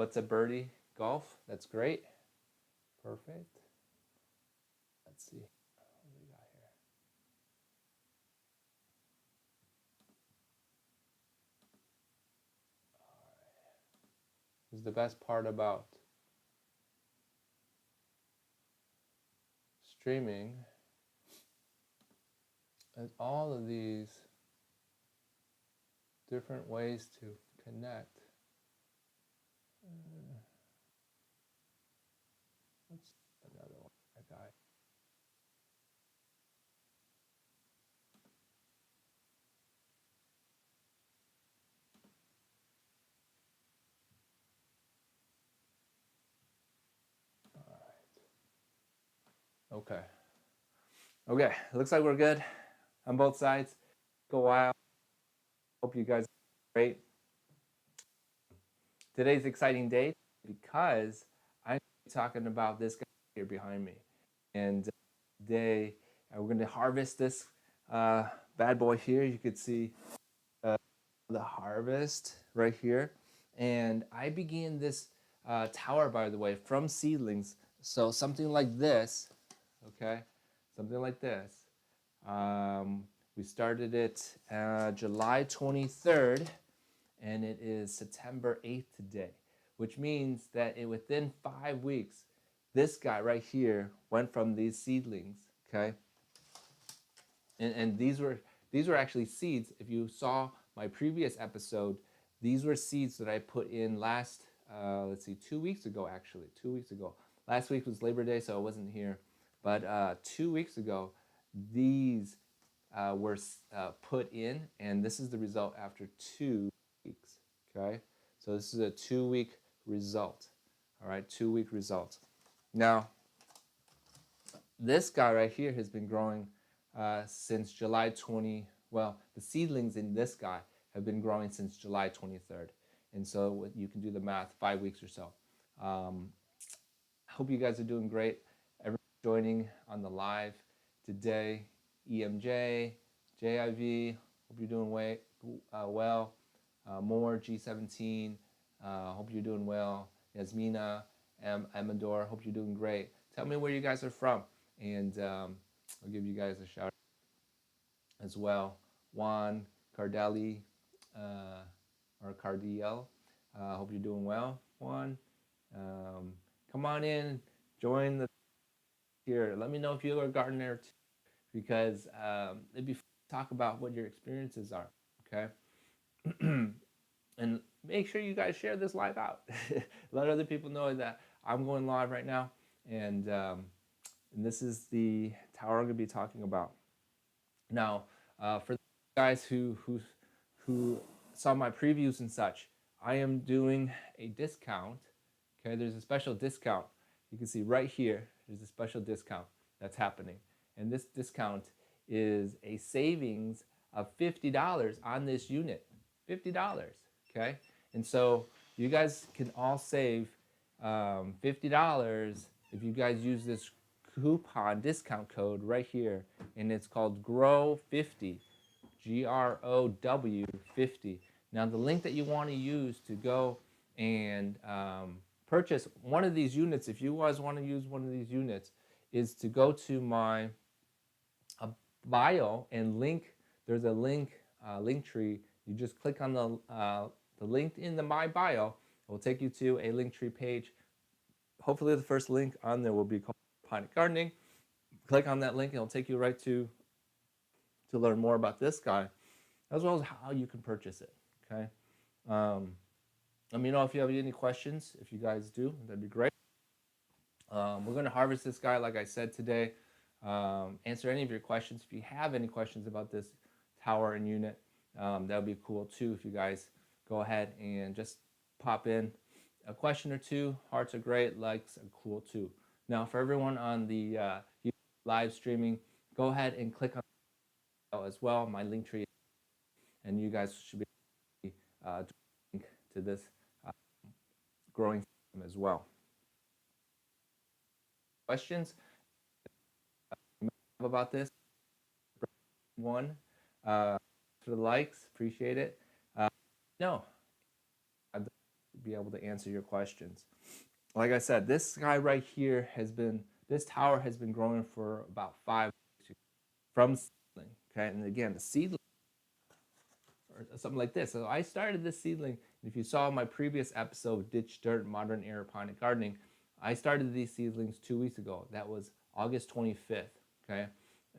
What's a birdie golf? That's great. Perfect. Let's see what we got here. This is the best part about streaming is all of these different ways to connect. What's another one I got? All right. Okay. Okay. Looks like we're good on both sides. Go a while. Hope you guys are great. Today's exciting day because I'm talking about this guy here behind me. And today we're going to harvest this bad boy here. You could see the harvest right here. And I began this tower, by the way, from seedlings. So something like this, okay? Something like this. We started it July 23rd, and it is September 8th today, which means that within 5 weeks, this guy right here went from these seedlings, okay? And these were actually seeds. If you saw my previous episode, these were seeds that I put in last, let's see, 2 weeks ago, actually. 2 weeks ago. Last week was Labor Day, so I wasn't here. But 2 weeks ago, these were put in, and this is the result after 2 weeks, okay? So this is a 2-week result, all right? 2-week result. Now, this guy right here has been growing since July 20. Well, the seedlings in this guy have been growing since July 23rd. And so you can do the math, 5 weeks or so. Hope you guys are doing great. Everyone joining on the live today. EMJ, JIV, hope you're doing well. More G17, hope you're doing well. Yasmina, Amador, hope you're doing great. Tell me where you guys are from, and I'll give you guys a shout out as well. Juan Cardelli, or Cardiel, hope you're doing well, Juan. Come on in, join the here. Let me know if you're a gardener too, because it'd be fun to talk about what your experiences are, okay? And make sure you guys share this live out. Let other people know that I'm going live right now, and this is the tower I'm going to be talking about. Now, for the guys who saw my previews and such, I am doing a discount. Okay, there's a special discount. You can see right here, there's a special discount that's happening. And this discount is a savings of $50 on this unit. $50, okay? And so you guys can all save $50 if you guys use this coupon discount code right here, and it's called GROW50, GROW 50. Now the link that you want to use to go and purchase one of these units, if you guys want to use one of these units, is to go to my bio and link. There's a link tree. You just click on the link in my bio. It will take you to a link tree page. Hopefully the first link on there will be called Aeroponic Gardening. Click on that link and it'll take you right to learn more about this guy, as well as how you can purchase it, okay? Let me know if you have any questions. If you guys do, that'd be great. We're going to harvest this guy, like I said today. Answer any of your questions. If you have any questions about this tower and unit, that would be cool too. If you guys go ahead and just pop in a question or two. Hearts are great, likes are cool too. Now, for everyone on the live streaming, go ahead and click on as well, my link tree, and you guys should be link to this growing system as well. Questions about this? One, for the likes, appreciate it. No, be able to answer your questions. Like I said, this guy right here this tower has been growing for about 5 weeks from seedling. Okay, and again, the seedling or something like this. So I started this seedling. If you saw my previous episode, Ditch Dirt, Modern Aeroponic Gardening, I started these seedlings 2 weeks ago. That was August 25th. Okay,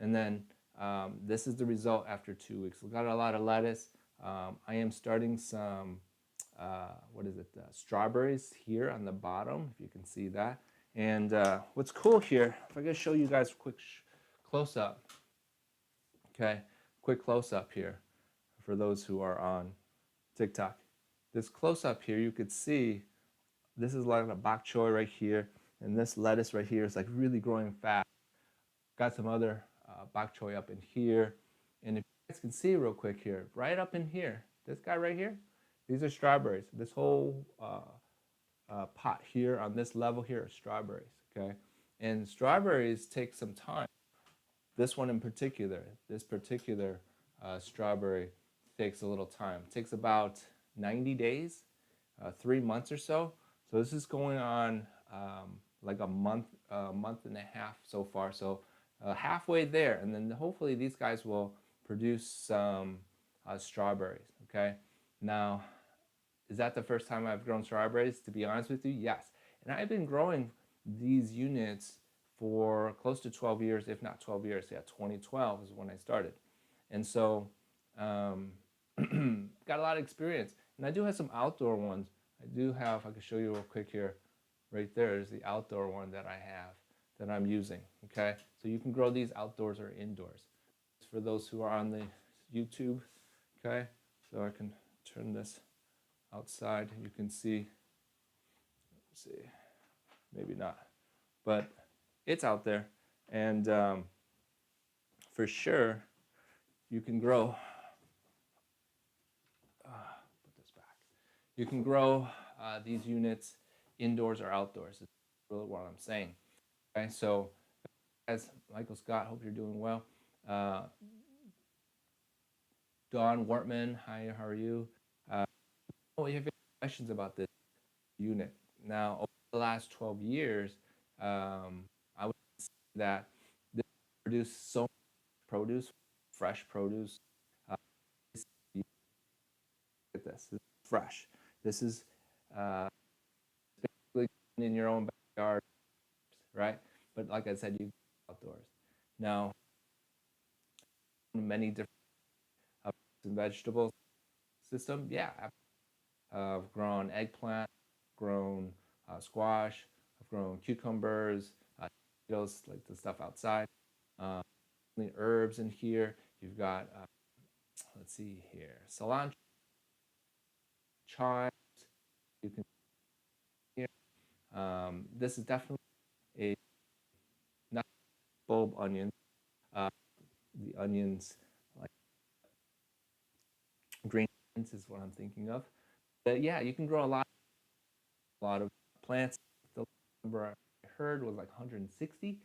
and then this is the result after 2 weeks. We got a lot of lettuce. I am starting some what is it? Strawberries here on the bottom, if you can see that. And what's cool here, if I can show you guys a quick close up. Okay, quick close up here for those who are on TikTok. This close up here, you could see this is like a bok choy right here, and this lettuce right here is like really growing fast. Got some other bok choy up in here, and if you guys can see real quick here, right up in here, this guy right here, these are strawberries. This whole pot here on this level here are strawberries. Okay, and strawberries take some time. This one in particular, this particular strawberry takes a little time. It takes about 90 days, 3 months or so. So this is going on like a month and a half so far. So halfway there, and then hopefully these guys will produce some strawberries. Okay, now is that the first time I've grown strawberries? To be honest with you, yes. And I've been growing these units for close to 12 years, if not 12 years. Yeah, 2012 is when I started. And so got a lot of experience. And I do have some outdoor ones. I do have, I can show you real quick here. Right there is the outdoor one that I have that I'm using. Okay, so you can grow these outdoors or indoors. For those who are on the YouTube, okay, so I can turn this outside. You can see, let's see, maybe not, but it's out there, and for sure you can grow. Put this back. You can grow these units indoors or outdoors. Is really what I'm saying. Okay, so as Michael Scott, hope you're doing well. Dawn Wortman, hi, how are you? Oh, you have any questions about this unit? Now, over the last 12 years, I would say that this produced so much produce, fresh produce. Look at this. This is fresh. This is basically in your own backyard, right? But like I said, you go outdoors. Now, many different vegetables system. Yeah, I've grown eggplant, grown squash, I've grown cucumbers, potatoes, like the stuff outside. Herbs in here. You've got, let's see here, cilantro, chives. You can see here. This is definitely a not bulb onion. The onions, like green onions, is what I'm thinking of. But yeah, you can grow a lot of plants. The number I heard was like 160. You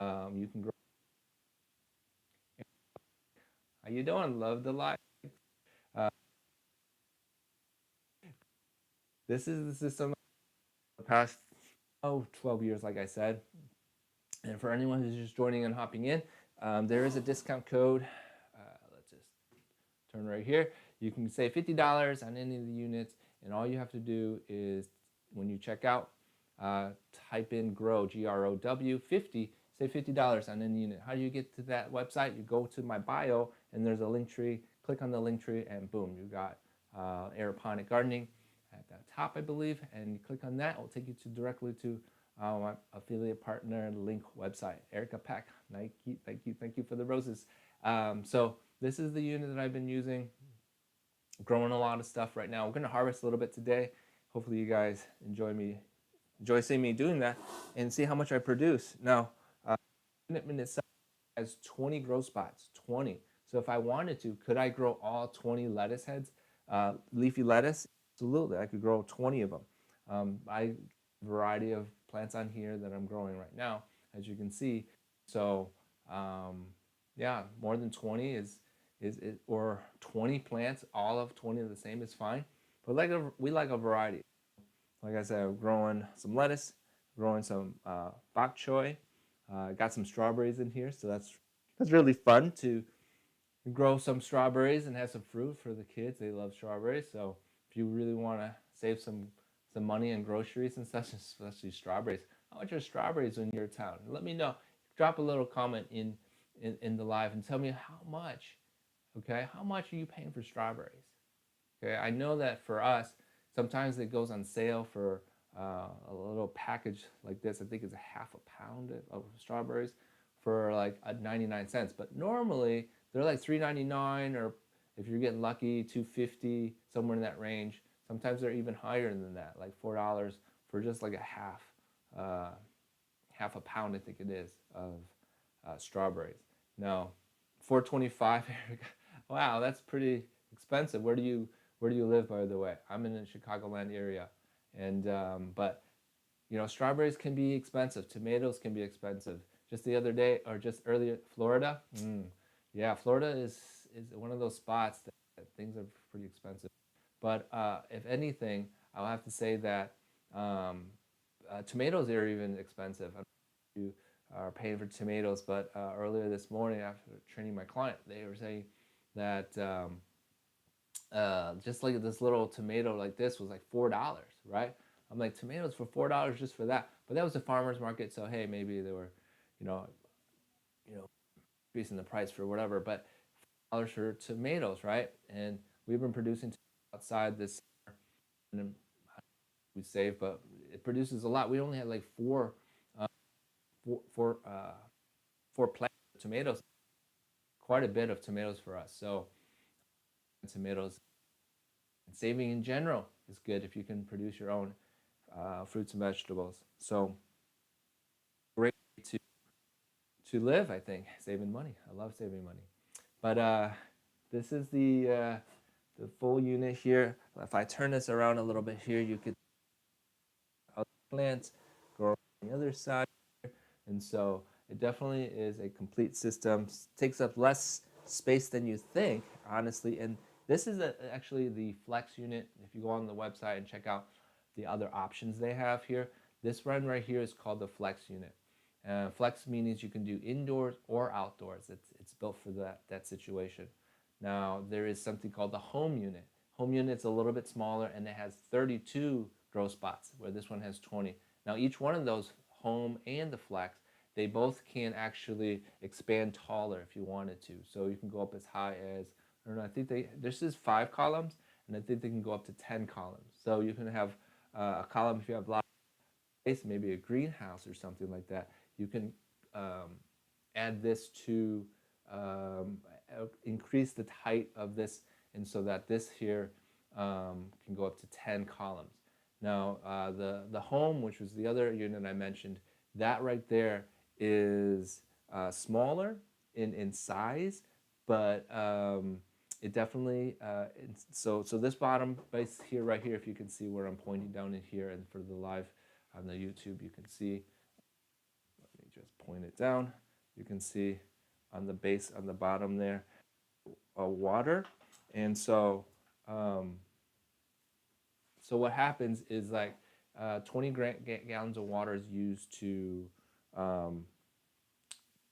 can grow. How you doing? Love the light. Uh, this is the system the past 12 years, like I said. And for anyone who's just joining and hopping in, there is a discount code. Let's just turn right here. You can save $50 on any of the units, and all you have to do is, when you check out, type in GROW, GROW 50, save $50 on any unit. How do you get to that website? You go to my bio, and there's a link tree. Click on the link tree, and boom, you got Aeroponic Gardening at the top, I believe, and you click on that. It will take you directly to my affiliate partner link website. Erica Peck, thank you for the roses. So this is the unit that I've been using, growing a lot of stuff right now. We're going to harvest a little bit today. Hopefully you guys enjoy seeing me doing that and see how much I produce. Now, unit itself has 20 grow spots, 20. So if I wanted to, could I grow all 20 lettuce heads, leafy lettuce? Absolutely, I could grow 20 of them. I variety of plants on here that I'm growing right now, as you can see. So yeah, more than 20 is or 20 plants, all of 20 of the same is fine. But we like a variety. like I said, I'm growing some lettuce, growing some bok choy. Got some strawberries in here, so that's really fun to grow some strawberries and have some fruit for the kids. They love strawberries, so if you really want to save some money on groceries and such, especially strawberries, how much are strawberries in your town? Let me know. Drop a little comment in the live and tell me how much. Okay, how much are you paying for strawberries? Okay, I know that for us, sometimes it goes on sale for a little package like this. I think it's a half a pound of strawberries for like 99 cents. But normally they're like $3.99, or if you're getting lucky, $2.50, somewhere in that range. Sometimes they're even higher than that, like $4 for just like a uh, half a pound, I think it is, of strawberries. Now, 4.25. Wow, that's pretty expensive. Where do you live, by the way? I'm in the Chicagoland area, and but strawberries can be expensive. Tomatoes can be expensive. Just the other day, or just earlier, Florida. Yeah, Florida is one of those spots that things are pretty expensive. But if anything, I'll have to say that um, tomatoes are even expensive. I don't know if you are paying for tomatoes, but earlier this morning after training my client, they were saying that just like this little tomato like this was like $4, right? I'm like, tomatoes for $4 just for that. But that was a farmer's market, so hey, maybe they were, you know, increasing the price for whatever. But $4 for tomatoes, right? And we've been producing outside this, and we save, but it produces a lot. We only had like uh, four, four, uh, four plants of tomatoes, quite a bit of tomatoes for us. So tomatoes and saving in general is good if you can produce your own fruits and vegetables. So great to live, I think, saving money. I love saving money. But this is the full unit here. If I turn this around a little bit here, you could other plants grow on the other side. And so it definitely is a complete system. Takes up less space than you think, honestly. And this is actually the Flex unit. If you go on the website and check out the other options they have here, this one right here is called the Flex unit. Flex means you can do indoors or outdoors. It's built for that situation. Now there is something called the home unit. Home unit's a little bit smaller, and it has 32 grow spots, where this one has 20. Now each one of those, home and the flex, they both can actually expand taller if you wanted to. So you can go up as high as, I don't know, I think this is 5 columns, and I think they can go up to 10 columns. So you can have a column if you have a lot of space, maybe a greenhouse or something like that. You can add this to increase the height of this, and so that this here can go up to 10 columns. Now, the home, which was the other unit I mentioned, that right there is smaller in size, but it definitely, so this bottom base here, right here, if you can see where I'm pointing down in here, and for the live on the YouTube, you can see, let me just point it down. You can see on the base, on the bottom there, water. And so, so what happens is like 20 gallons of water is used um,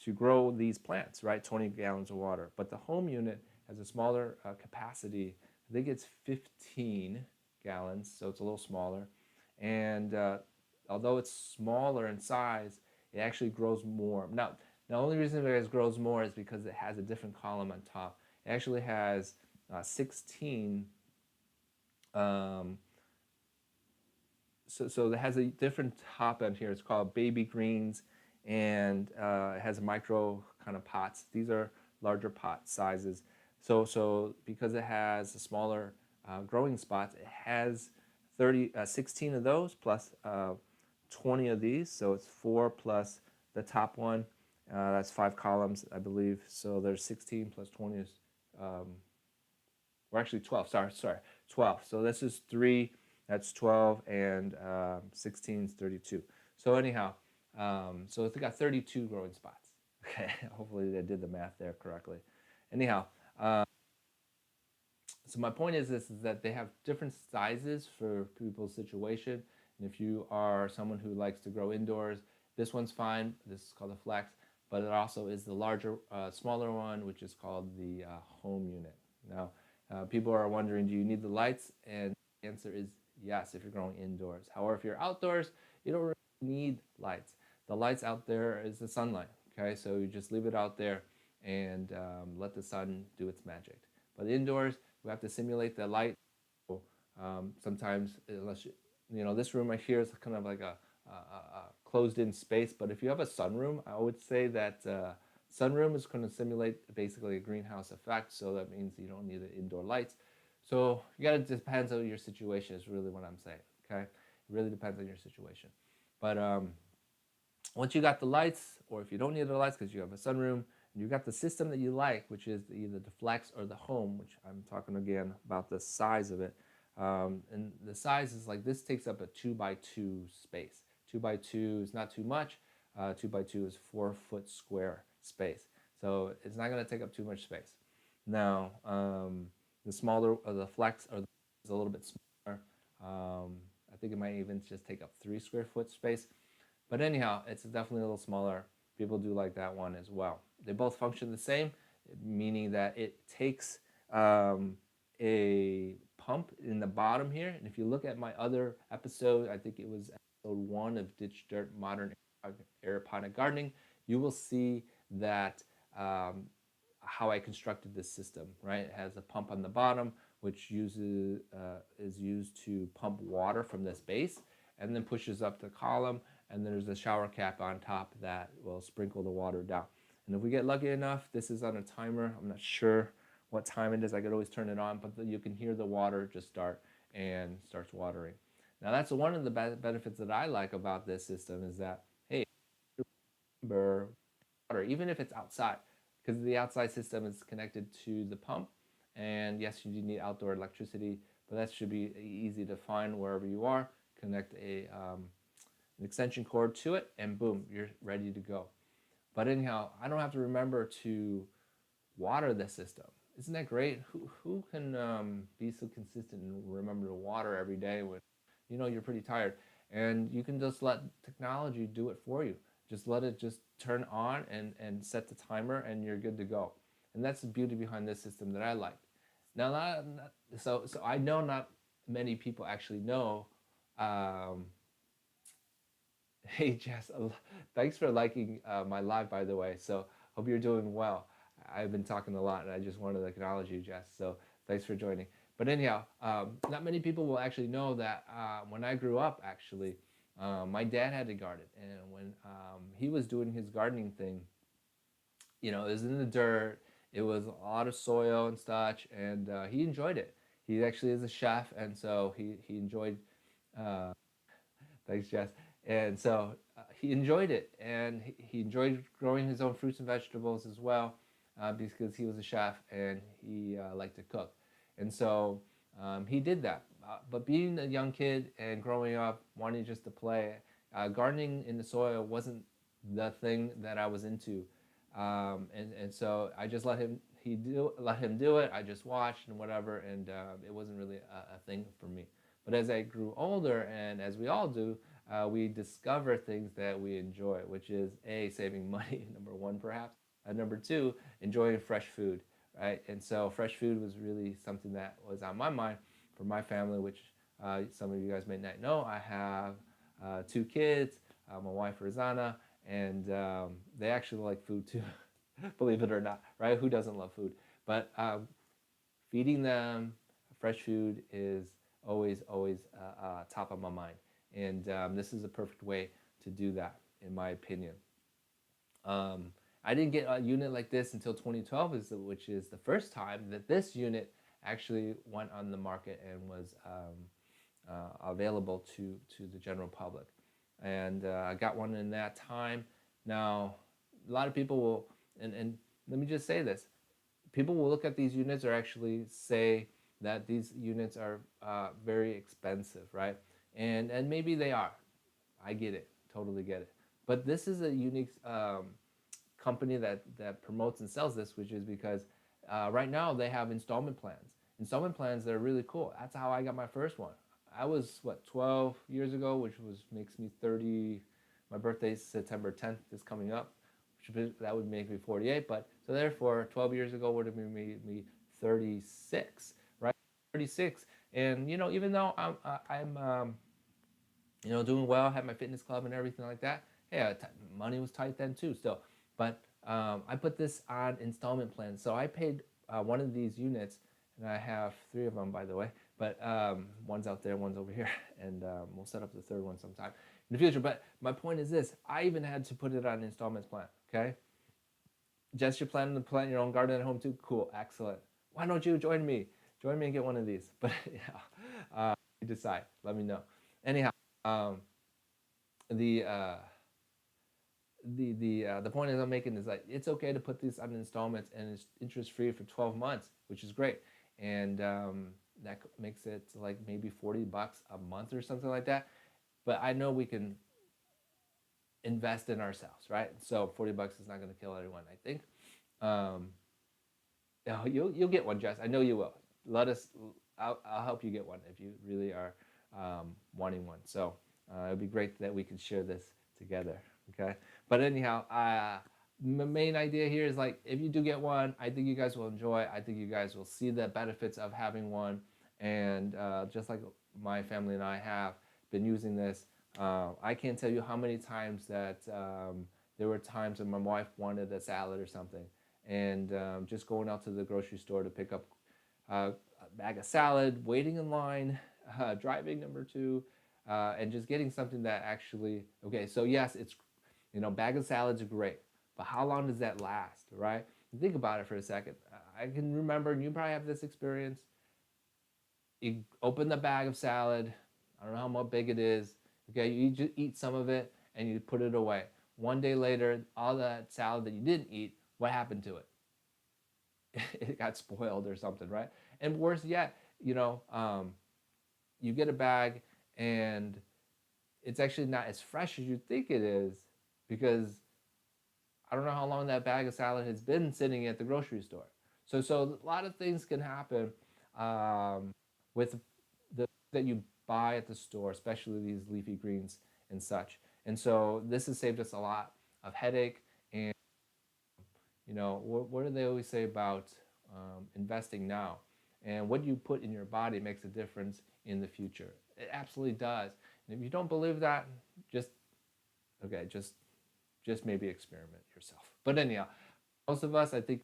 to grow these plants, right? 20 gallons of water. But the home unit has a smaller capacity. I think it's 15 gallons, so it's a little smaller. And although it's smaller in size, it actually grows more. Now, the only reason it grows more is because it has a different column on top. It actually has 16 so it has a different top end here. It's called baby greens, and it has micro kind of pots. These are larger pot sizes. So because it has a smaller growing spots, it has 16 of those plus 20 of these. So it's 4 plus the top one. That's 5 columns, I believe. So there's 16 plus 20 is, or actually 12. Sorry, 12. So this is 3. That's 12, and 16 is 32. So anyhow, so it's got 32 growing spots. Okay, hopefully I did the math there correctly. Anyhow, so my point is this: is that they have different sizes for people's situation. And if you are someone who likes to grow indoors, this one's fine. This is called the Flex, but it also is the larger, smaller one, which is called the home unit. Now, people are wondering, do you need the lights? And the answer is yes, if you're growing indoors. However, if you're outdoors, you don't really need lights. The lights out there is the sunlight. Okay, so you just leave it out there and let the sun do its magic. But indoors, we have to simulate the light. Sometimes, unless this room right here is kind of like a closed-in space. But if you have a sunroom, I would say that sunroom is going to simulate basically a greenhouse effect. So that means you don't need the indoor lights. So you got to depends on your situation. Is really what I'm saying. Okay, it really depends on your situation. But once you got the lights, or if you don't need the lights because you have a sunroom, and you got the system that you like, which is either the Flex or the Home, which I'm talking again about the size of it. And the size is like this takes up a 2x2 space. 2x2 is not too much. 2x2 is 4 foot square space. So it's not going to take up too much space. Now, the smaller, the Flex is a little bit smaller. I think it might even just take up 3 square foot space. But anyhow, it's definitely a little smaller. People do like that one as well. They both function the same, meaning that it takes a pump in the bottom here. And if you look at my other episode, I think it was episode 1 of Ditch Dirt Modern Aeroponic Gardening, you will see that how I constructed this system, right? It has a pump on the bottom, which is used to pump water from this base and then pushes up the column, and there's a shower cap on top that will sprinkle the water down. And if we get lucky enough, this is on a timer. I'm not sure what time it is. I could always turn it on, but you can hear the water just start and starts watering. Now that's one of the benefits that I like about this system is that, hey, remember water, even if it's outside, because the outside system is connected to the pump. And yes, you do need outdoor electricity, but that should be easy to find wherever you are. Connect an extension cord to it, and boom, you're ready to go. But anyhow, I don't have to remember to water the system. Isn't that great? Who can be so consistent and remember to water every day when you're pretty tired? And you can just let technology do it for you. Just let it just turn on and set the timer, and you're good to go. And that's the beauty behind this system that I like. Now, so I know not many people actually know. Hey Jess, thanks for liking my live, by the way. So hope you're doing well. I've been talking a lot, and I just wanted to acknowledge you, Jess. So thanks for joining. But anyhow, not many people will actually know that when I grew up, actually, my dad had a garden, and when he was doing his gardening thing, it was in the dirt. It was a lot of soil and such, and he enjoyed it. He actually is a chef, and so he enjoyed. Uh, Thanks, Jess. And so he enjoyed it, and he enjoyed growing his own fruits and vegetables as well, because he was a chef and he liked to cook. And so he did that. But being a young kid and growing up, wanting just to play, gardening in the soil wasn't the thing that I was into. And so I just let him do it. I just watched and whatever, and it wasn't really a thing for me. But as I grew older, and as we all do, we discover things that we enjoy, which is A, saving money, number one perhaps, and number two, enjoying fresh food, right? And so fresh food was really something that was on my mind for my family, which some of you guys may not know. I have 2 kids, my wife Rosanna, and they actually like food too, believe it or not, right? Who doesn't love food? But feeding them fresh food is always top of my mind, and this is a perfect way to do that, in my opinion. I didn't get a unit like this until 2012, which is the first time that this unit actually went on the market and was available to the general public. And I got one in that time. Now, a lot of people will, and let me just say this, people will look at these units or actually say that these units are very expensive, right? And maybe they are. I get it, totally get it. But this is a unique company that promotes and sells this, which is because right now they have installment plans. Installment plans that are really cool. That's how I got my first one. I was what 12 years ago, which was makes me 30. My birthday's September 10th is coming up, that would make me 48. But so therefore, 12 years ago would have made me 36, right? 36. And even though I'm doing well, had my fitness club and everything like that. Yeah, money was tight then too, still. But I put this on installment plans. So I paid one of these units, and I have three of them, by the way. But one's out there, one's over here, and we'll set up the third one sometime in the future. But my point is this: I even had to put it on an installments plan. Okay, Jess, you're planning to plant your own garden at home too. Cool, excellent. Why don't you join me? Join me and get one of these. But yeah, you decide. Let me know. Anyhow. Um, the uh, the point is I'm making is that it's okay to put these on installments and it's interest free for 12 months, which is great, and that makes it like maybe $40 a month or something like that. But I know we can invest in ourselves, right? So $40 is not going to kill anyone, I think. Um, you'll get one, Jess. I know you will. Let us. I'll help you get one if you really are wanting one. So it'd be great that we can share this together. Okay. But anyhow, the main idea here is like if you do get one, I think you guys will enjoy. I think you guys will see the benefits of having one, and just like my family and I have been using this, I can't tell you how many times that there were times when my wife wanted a salad or something, and just going out to the grocery store to pick up a bag of salad, waiting in line, driving number two, and just getting something that actually, okay, so yes, it's, bag of salads are great, but how long does that last, right? Think about it for a second. I can remember, and you probably have this experience, you open the bag of salad, I don't know how much big it is, okay, you just eat some of it, and you put it away. One day later, all that salad that you didn't eat, what happened to it? It got spoiled or something, right? And worse yet, you get a bag and it's actually not as fresh as you think it is because I don't know how long that bag of salad has been sitting at the grocery store. So a lot of things can happen with the that you buy at the store, especially these leafy greens and such. And so this has saved us a lot of headache. And what do they always say about investing now? And what you put in your body makes a difference in the future. It absolutely does. And if you don't believe that, just okay, just maybe experiment yourself. But anyhow, most of us, I think,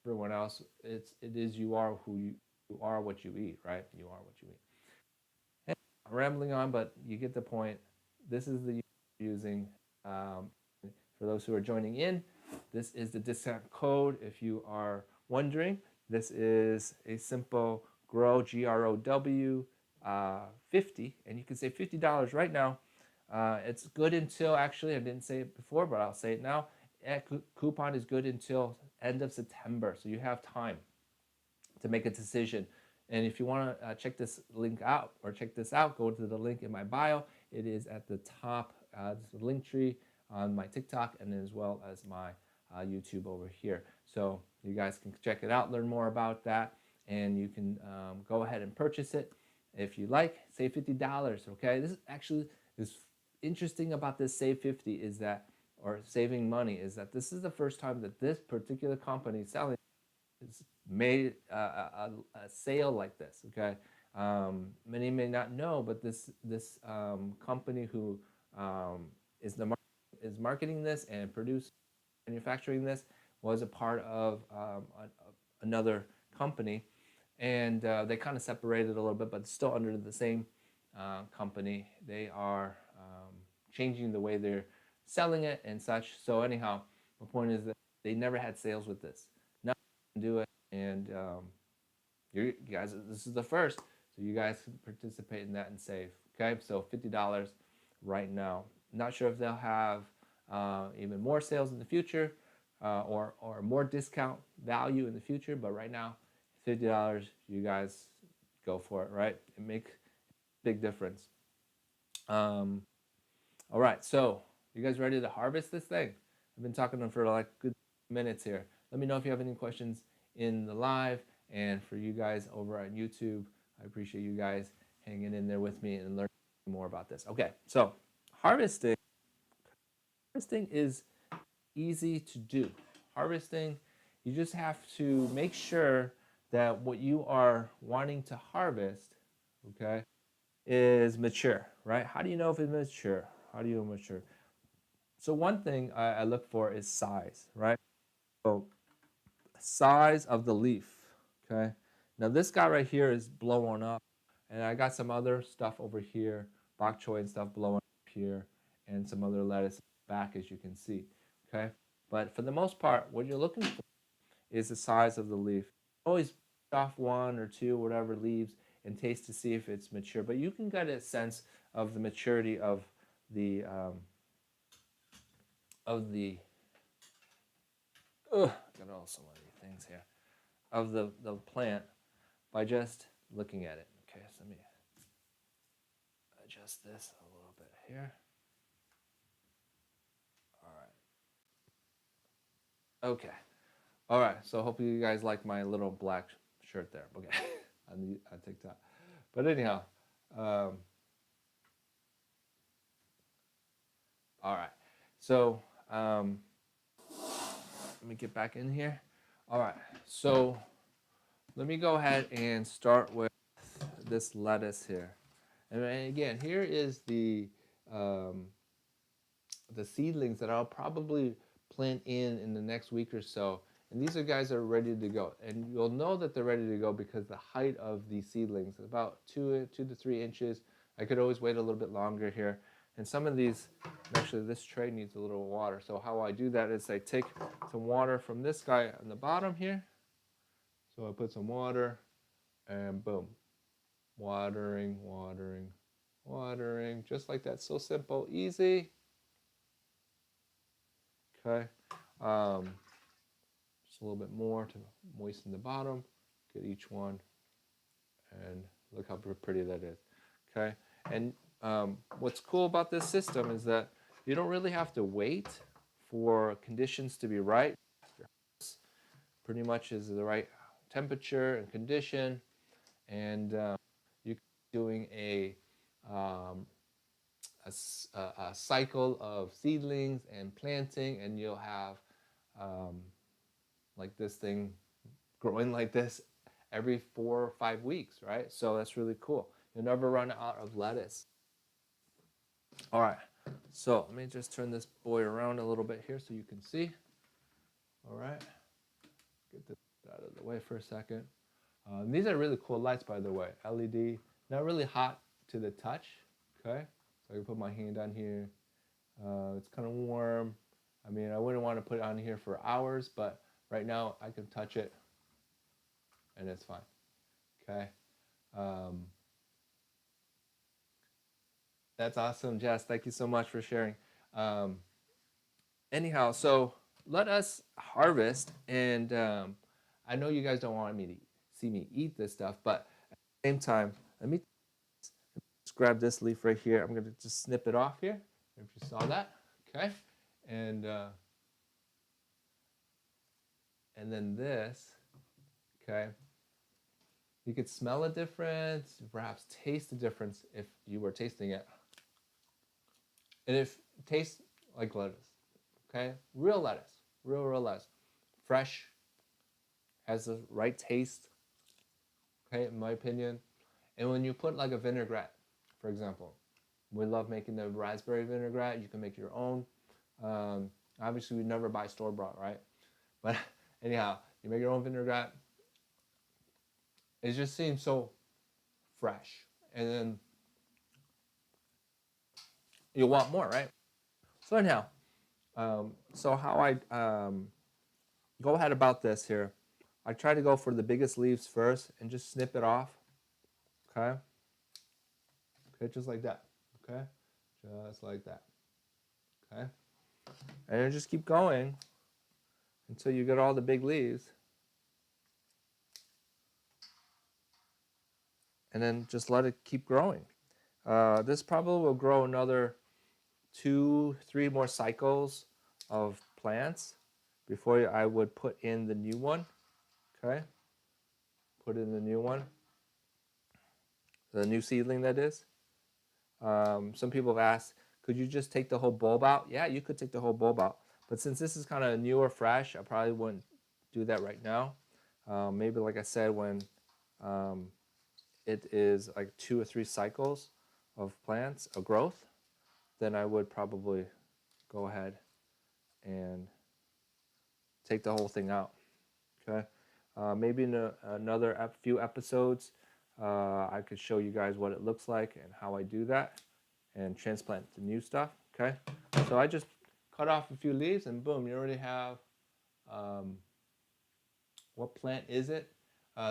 everyone else, it is you are who you are what you eat, right? You are what you eat. And I'm rambling on, but you get the point. This is the using for those who are joining in. This is the discount code. If you are wondering, this is a simple GROW, GROW 50, and you can save $50 right now. It's good until, actually, I didn't say it before, but I'll say it now. Coupon is good until end of September, so you have time to make a decision. And if you want to check this link out or check this out, go to the link in my bio. It is at the top, the link tree on my TikTok and as well as my YouTube over here. So you guys can check it out, learn more about that, and you can go ahead and purchase it if you like. Save $50. Okay, this is actually is interesting about this save 50 is that, or saving money, is that this is the first time that this particular company selling has made a sale like this. Okay, many may not know, but this company who is marketing this and manufacturing this was a part of another company, and they kind of separated a little bit, but still under the same company. They are changing the way they're selling it and such. So anyhow, my point is that they never had sales with this. Now you can do it, and you guys, this is the first, so you guys can participate in that and save. Okay, so $50 right now. Not sure if they'll have even more sales in the future or more discount value in the future, but right now, $50, you guys go for it, right? It makes a big difference. All right, so you guys ready to harvest this thing? I've been talking to them for like good minutes here. Let me know if you have any questions in the live, and for you guys over on YouTube, I appreciate you guys hanging in there with me and learning more about this. Okay, so harvesting harvesting is easy to do. Harvesting, you just have to make sure that what you are wanting to harvest, okay, is mature, right? How do you know if it's mature? How do you know mature? So one thing I look for is size, right? So size of the leaf, okay? Now this guy right here is blowing up, and I got some other stuff over here, bok choy and stuff blowing up here, and some other lettuce back, as you can see, okay? But for the most part, what you're looking for is the size of the leaf. Always off one or two, whatever leaves, and taste to see if it's mature. But you can get a sense of the maturity the of the got all so many things here of the plant by just looking at it. Okay, so let me adjust this a little bit here. All right. Okay. All right. So hopefully you guys like my little black shirt there. Okay, on TikTok. But anyhow, um, all right. So let me get back in here. All right. So let me go ahead and start with this lettuce here. And again, here is um, the seedlings that I'll probably plant in the next week or so. And these are guys that are ready to go. And you'll know that they're ready to go because the height of these seedlings is about 2 to 3 inches. I could always wait a little bit longer here. And some of these, actually this tray needs a little water. So how I do that is I take some water from this guy on the bottom here. So I put some water and boom, watering, watering, watering, just like that. So simple, easy. Okay. Um, just a little bit more to moisten the bottom. Get each one, and look how pretty that is. Okay. And what's cool about this system is that you don't really have to wait for conditions to be right. Pretty much is the right temperature and condition, and you're doing um, a cycle of seedlings and planting, and you'll have um, like this thing growing like this every 4 or 5 weeks, right? So that's really cool. You'll never run out of lettuce. All right, so let me just turn this boy around a little bit here so you can see. All right, get this out of the way for a second. These are really cool lights, by the way. LED, not really hot to the touch. Okay, so I can put my hand on here. It's kind of warm. I mean, I wouldn't want to put it on here for hours, but right now I can touch it and it's fine. Okay. Um, that's awesome, Jess. Thank you so much for sharing. Um, anyhow, so let us harvest. And I know you guys don't want me to see me eat this stuff, but at the same time, let me just grab this leaf right here. I'm going to just snip it off here. If you saw that. Okay. And then this, okay, you could smell a difference, perhaps taste the difference if you were tasting it. And if it tastes like lettuce, okay, real lettuce, real lettuce, fresh, has the right taste, okay, in my opinion. And when you put like a vinaigrette, for example, we love making the raspberry vinaigrette. You can make your own. Obviously, we never buy store bought, right? But anyhow, you make your own vinaigrette. It just seems so fresh, and then you want more, right? So anyhow, so how I go ahead about this here, I try to go for the biggest leaves first and just snip it off. Okay. Okay, just like that. Okay, just like that. Okay, and then just keep going until you get all the big leaves, and then just let it keep growing. This probably will grow another 2, 3 more cycles of plants before I would put in the new one. Okay, put in the new one. the new seedling that is. Some people have asked, could you just take the whole bulb out? Yeah, you could take the whole bulb out. But since this is kind of new or fresh, I probably wouldn't do that right now. Maybe, like I said, when um, it is like 2 or 3 cycles of plants, of growth, then I would probably go ahead and take the whole thing out. Okay. Maybe in another few episodes, I could show you guys what it looks like and how I do that and transplant the new stuff. Okay. So I just cut off a few leaves and boom, you already have what plant is it?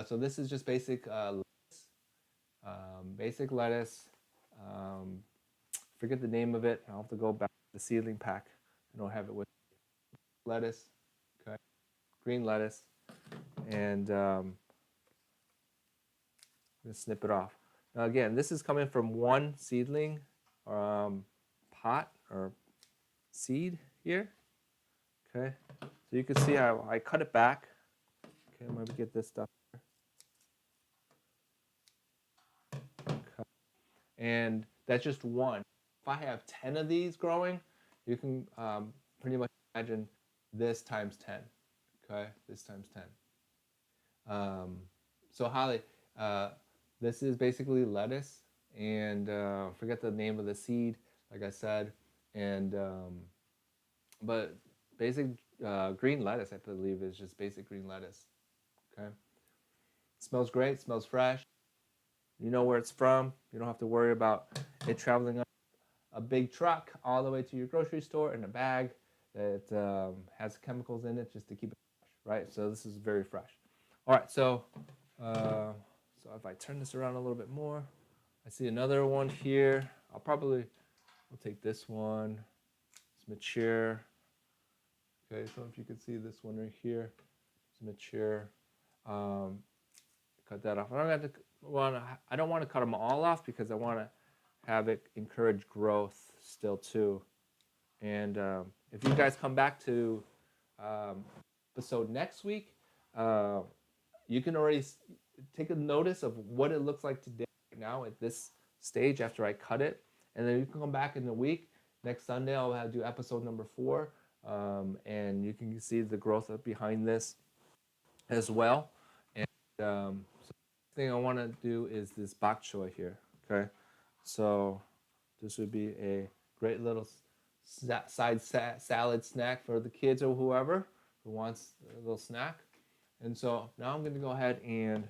So this is just basic lettuce. Basic lettuce. Forget the name of it. I'll have to go back to the seedling pack. I don't have it with lettuce. Okay. Green lettuce. And I'm gonna snip it off. Now again, this is coming from one seedling pot or seed here. Okay, so you can see how I cut it back. Okay, I'm gonna get this stuff. Okay. And that's just one. If I have 10 of these growing, you can pretty much imagine this times 10. Okay, this times 10. So Holly, this is basically lettuce, and forget the name of the seed, like I said, and but basic green lettuce, I believe, is just basic green lettuce. Okay, smells great, smells fresh. You know where it's from. You don't have to worry about it traveling up a big truck all the way to your grocery store in a bag that has chemicals in it just to keep it fresh, right? So this is very fresh. All right, so if I turn this around a little bit more, I see another one here. I'll take this one. It's mature. Okay, so if you can see this one right here, it's mature. Cut that off. I don't want to cut them all off because I want to have it encourage growth still too. And if you guys come back to episode next week, you can already take a notice of what it looks like today right now at this stage after I cut it. And then you can come back in a week. Next Sunday, I'll do episode number 4. And you can see the growth behind this as well. And so the thing I want to do is this bok choy here. Okay. So this would be a great little side salad snack for the kids or whoever who wants a little snack. And so now I'm going to go ahead and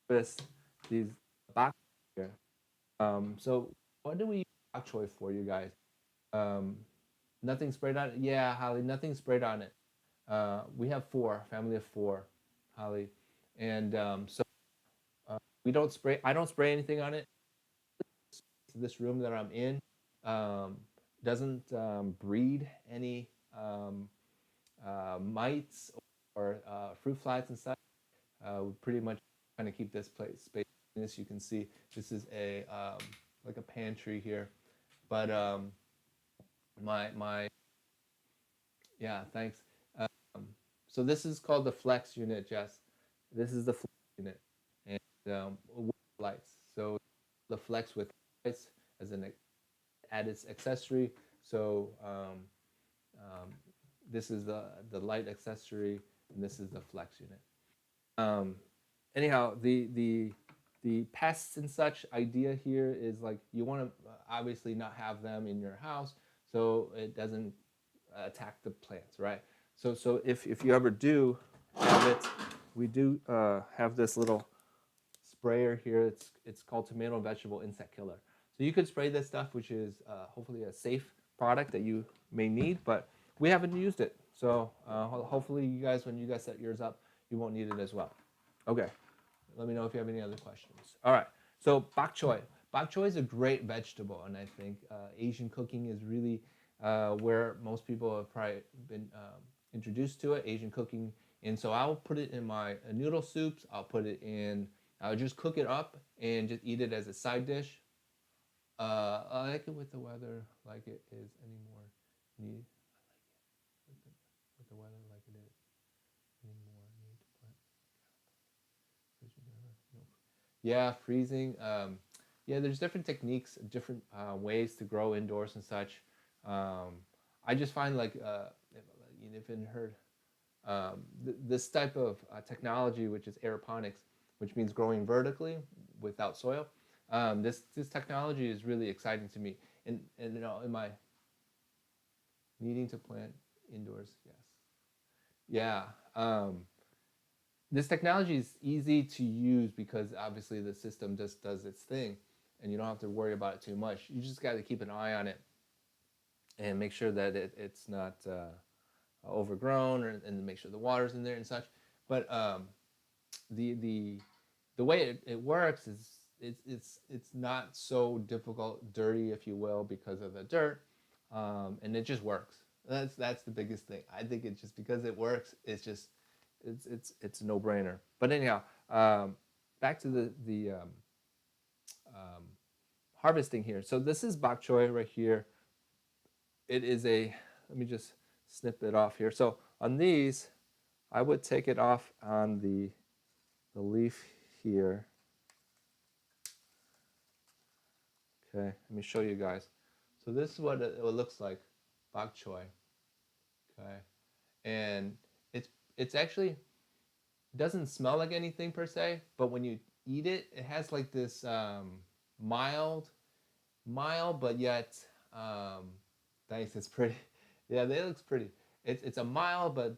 twist these bok choy here. So what do we use bok choy for, you guys? Nothing sprayed on it? Yeah, Holly, nothing sprayed on it. We have 4, family of 4, Holly. And so we don't spray, I don't spray anything on it. This room that I'm in doesn't breed any mites or fruit flies and such. We pretty much kind of keep this place space. As you can see, this is a like a pantry here, but my yeah, thanks. So this is called the flex unit, Jess. This is the flex unit, and with lights. So the flex with lights as an added accessory. So this is the light accessory, and this is the flex unit. Anyhow, the pests and such idea here is like you want to obviously not have them in your house, so it doesn't attack the plants, right? So if you ever do have it, we do have this little sprayer here. It's called tomato and vegetable insect killer. So you could spray this stuff, which is hopefully a safe product that you may need, but we haven't used it. So hopefully you guys, when you guys set yours up, you won't need it as well. Okay, let me know if you have any other questions. All right, so bok choy. Bok choy is a great vegetable, and I think Asian cooking is really where most people have probably been introduced to it, Asian cooking. And so I'll put it in my noodle soups. I'll just cook it up and just eat it as a side dish. I like it with the weather like it is anymore. Need I like it with the weather like it is anymore. Need to plant. Yeah, freezing. Yeah, there's different techniques, different ways to grow indoors and such. Um, I just find like you've been heard this type of technology, which is aeroponics, which means growing vertically without soil. This technology is really exciting to me. And you know, in my needing to plant indoors, yes, yeah. This technology is easy to use because obviously the system just does its thing, and you don't have to worry about it too much. You just got to keep an eye on it and make sure that it's not overgrown, and make sure the water's in there and such. But the the the way it works is it's not so difficult, dirty, if you will, because of the dirt, and it just works. That's the biggest thing. I think it's just because it works. It's just it's a no brainer. But anyhow, back to the um, harvesting here. So this is bok choy right here. It is a, let me just snip it off here. So on these, I would take it off on the leaf here. Okay, let me show you guys. So this is what it looks like, bok choy. Okay, and it's actually doesn't smell like anything per se, but when you eat it, it has like this mild, but yet nice. It's pretty. Yeah, it looks pretty. It's a mild, but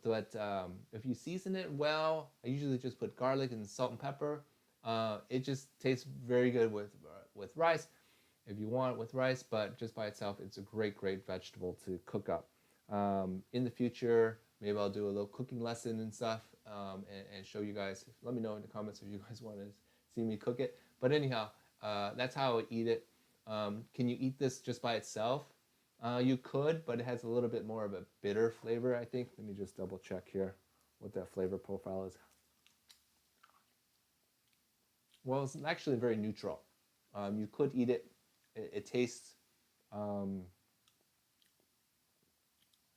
if you season it well, I usually just put garlic and salt and pepper. It just tastes very good with rice, if you want with rice. But just by itself, it's a great vegetable to cook up. In the future, maybe I'll do a little cooking lesson and stuff, and show you guys. Let me know in the comments if you guys want to see me cook it. But anyhow, that's how I would eat it. Can you eat this just by itself? You could, but it has a little bit more of a bitter flavor, I think. Let me just double check here what that flavor profile is. Well, it's actually very neutral. You could eat it. It tastes, um,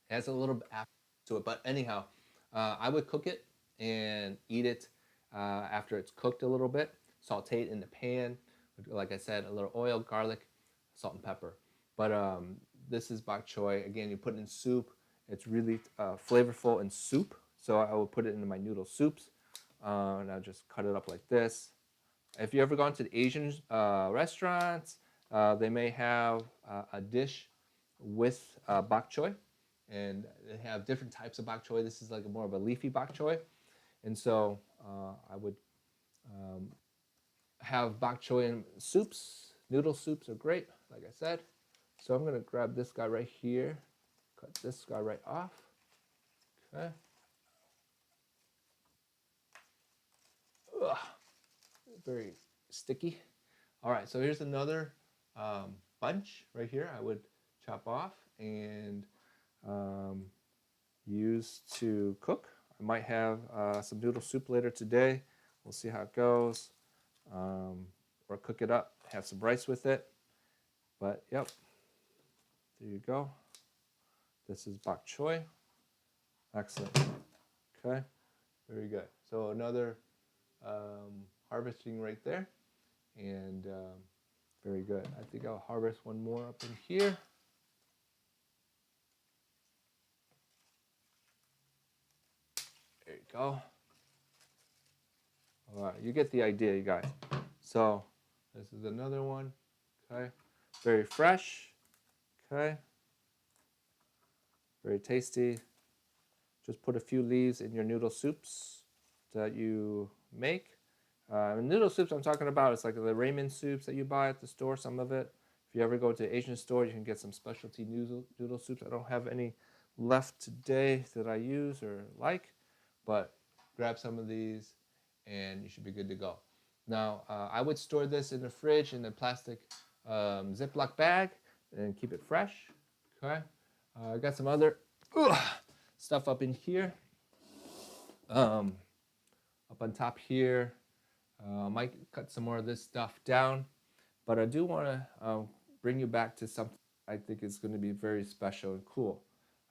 it has a little bit to it. But anyhow, I would cook it and eat it after it's cooked a little bit. Saute it in the pan. Like I said, a little oil, garlic, salt, and pepper. But this is bok choy. Again, you put it in soup. It's really flavorful in soup. So I will put it into my noodle soups. And I'll just cut it up like this. If you ever gone to the Asian restaurants, they may have a dish with bok choy, and they have different types of bok choy. This is like more of a leafy bok choy, and so I would have bok choy in soups. Noodle soups are great, like I said. So I'm gonna grab this guy right here, cut this guy right off. Okay. Ugh, very sticky. All right, so here's another bunch right here. I would chop off and um, use to cook. I might have some noodle soup later today. We'll see how it goes. Or cook it up, have some rice with it. But yep, there you go. This is bok choy. Excellent. Okay, very good. So another harvesting right there. And very good. I think I'll harvest one more up in here. There you go. All right, you get the idea, you guys. So this is another one. Okay, very fresh. Okay, very tasty. Just put a few leaves in your noodle soups that you make. Noodle soups I'm talking about, it's like the ramen soups that you buy at the store, some of it. If you ever go to an Asian store, you can get some specialty noodle soups. I don't have any left today that I use or like, but grab some of these and you should be good to go. Now, I would store this in the fridge in a plastic Ziploc bag and keep it fresh. Okay, I got some other stuff up in here. Up on top here, might cut some more of this stuff down, but I do want to bring you back to something I think is going to be very special and cool.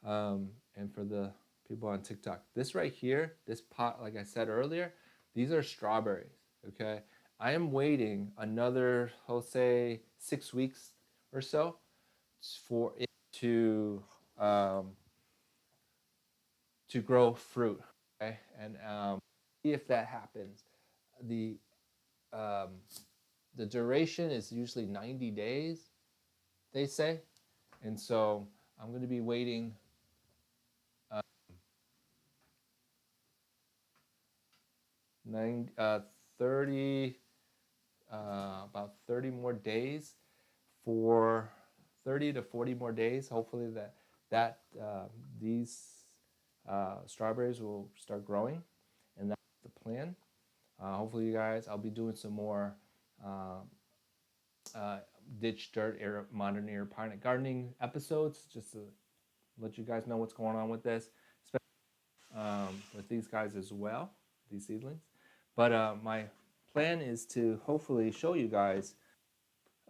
And for the people on TikTok, this right here, this pot, like I said earlier, these are strawberries. Okay, I am waiting another, I'll say, 6 weeks or so for it um, to grow fruit. Okay, and if that happens, the um, the duration is usually 90 days, they say, and so I'm going to be waiting uh, 30 about 30 more days for 30 to 40 more days. Hopefully that these strawberries will start growing, and that's the plan. Hopefully, you guys, I'll be doing some more uh, uh, ditch dirt modern aeroponic gardening episodes just to let you guys know what's going on with this, with these guys as well, these seedlings. But my plan is to hopefully show you guys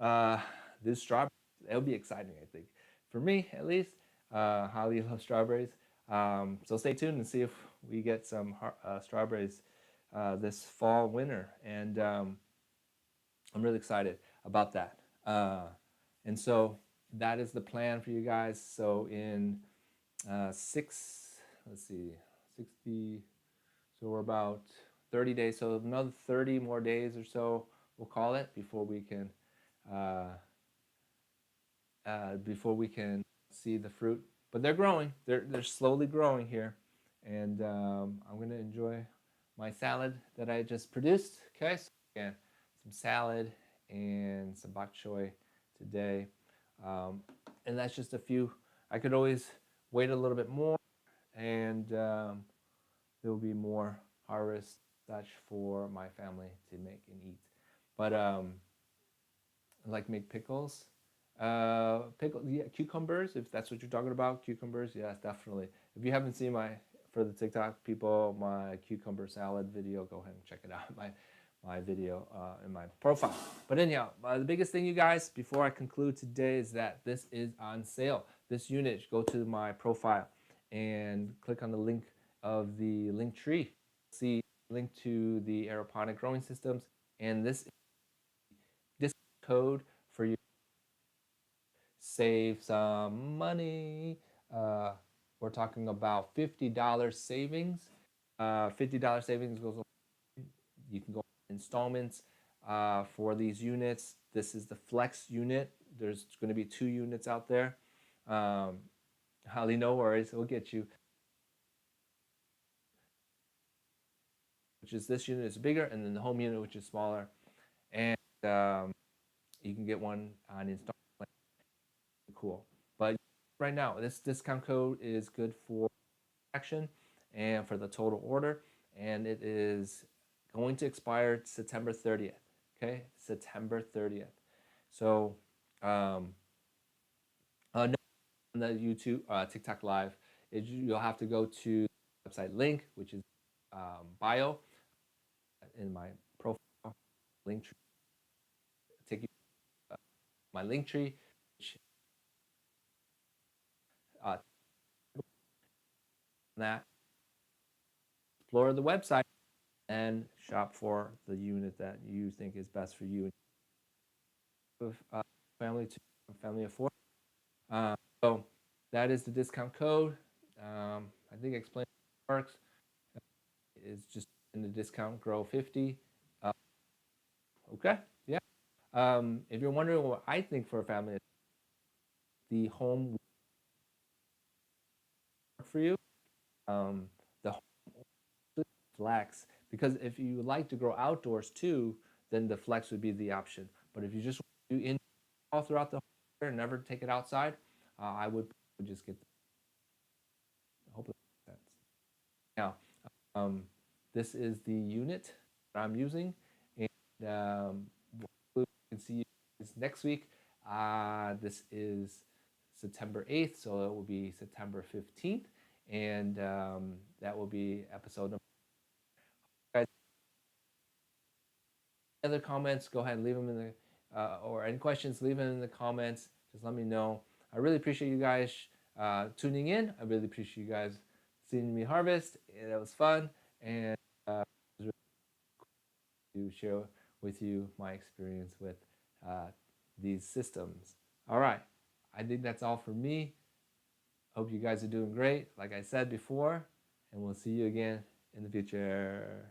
uh, this strawberry. It'll be exciting, I think, for me at least. Highly love strawberries. So stay tuned and see if we get some strawberries this fall, winter, and I'm really excited about that. And so that is the plan for you guys. So in let's see, 60. So we're about 30 days. So another 30 more days or so, we'll call it, uh, before we can see the fruit. But they're growing. They're slowly growing here, and I'm gonna enjoy my salad that I just produced. Okay, so again, some salad and some bok choy today, and that's just a few. I could always wait a little bit more, and there will be more harvest such for my family to make and eat. But like make pickles. Yeah, cucumbers, if that's what you're talking about. Cucumbers, yes, definitely. If you haven't seen for the TikTok people, my cucumber salad video, go ahead and check it out. My video in my profile. But anyhow, the biggest thing, you guys, before I conclude today, is that this is on sale. This unit, go to my profile and click on the link of the link tree. See link to the aeroponic growing systems, and this code for you save some money. Uh, we're talking about $50 savings. $50 savings goes. You can go installments for these units. This is the flex unit. There's going to be 2 units out there. Holly, no worries. We'll get you. Which is this unit is bigger, and then the home unit, which is smaller. And you can get one on installment. Cool. But right now, this discount code is good for action and for the total order, and it is going to expire September 30th. Okay, September 30th. So, no, on the YouTube, TikTok Live, you'll have to go to the website link, which is bio in my profile link tree. Take you my link tree, which, uh, that explore the website and shop for the unit that you think is best for you and family to family of 4. So that is the discount code. I think I explained how it works. It's just in the discount grow 50. Okay, yeah. If you're wondering what I think for a family, the home work for you. The home flex, because if you like to grow outdoors too, then the flex would be the option. But if you just do in all throughout the year and never take it outside, I would just get. Hopefully, that makes sense. Now, um, this is the unit that I'm using, and we can see you guys next week. This is September 8th, so it will be September 15th, and that will be episode number. Guys, other comments, go ahead and leave them in the, or any questions, leave them in the comments. Just let me know. I really appreciate you guys tuning in. I really appreciate you guys seeing me harvest. That was fun, and to share with you my experience with these systems. All right, I think that's all for me. Hope you guys are doing great, like I said before, and we'll see you again in the future.